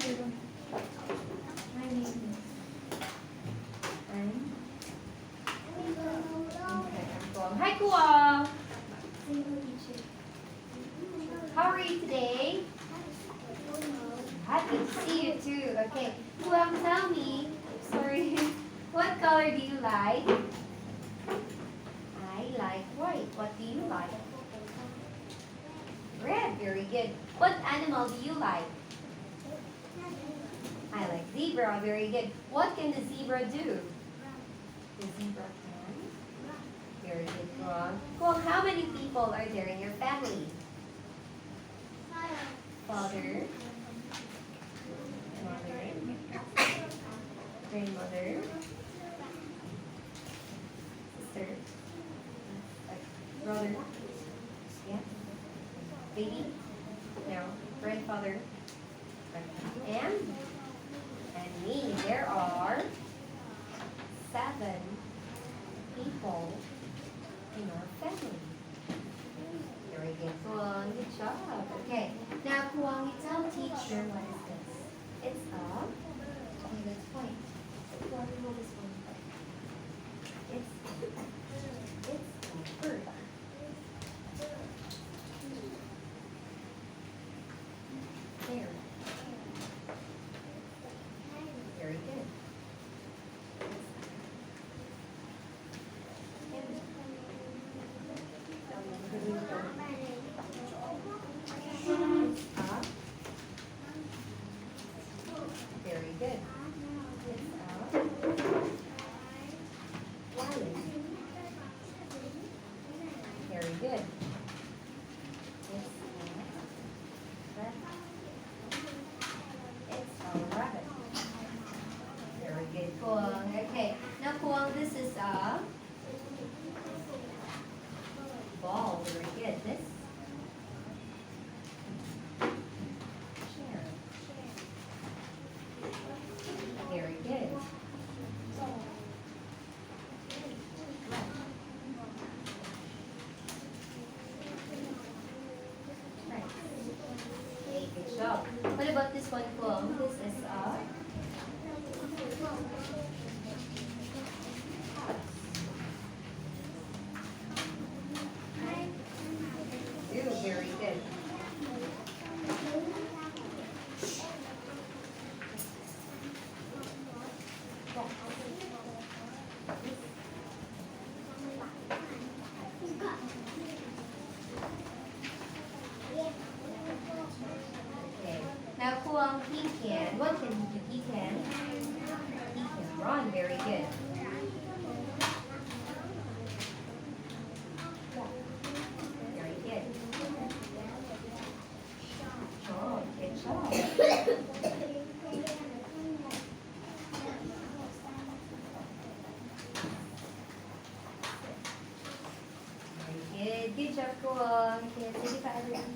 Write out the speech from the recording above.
My name is. Okay, I'm Kuwang. Hi, Kuwang. How are you today? Happy to see you too. Okay, Kuwang, tell me. Sorry. What color do you like? I like white. What do you like? Red. Very good. What animal do you like? I like zebra. Very good. What can the zebra do? The zebra can. Very good, Kuwang. Kuwang, how many people are there in your family? Father, mother, grandmother, sister, brother, yeah, baby, no, grandfather, and me. There are 7 people in our family. Very good, Kuwang. Good job. Okay. Now, Kuwang, you tell teacher what is this? It's a. Okay, let's point. Kuwang, you hold this one. It's a bird. There. Very good. Very good. It's a lion. Very good. It's a rabbit. Very good, Kuwang. Okay. Now, Kuwang, this is a ball. Very good. This chair. Very good. Right. Okay, good job. What about this one, Kuwang? This is a very good. Okay. Now, Kuwang, he can. What can he do? He can run. Very good. Very good. Oh, good job. Very good. Good job, Kuwang. Okay, sige pa, Adrian.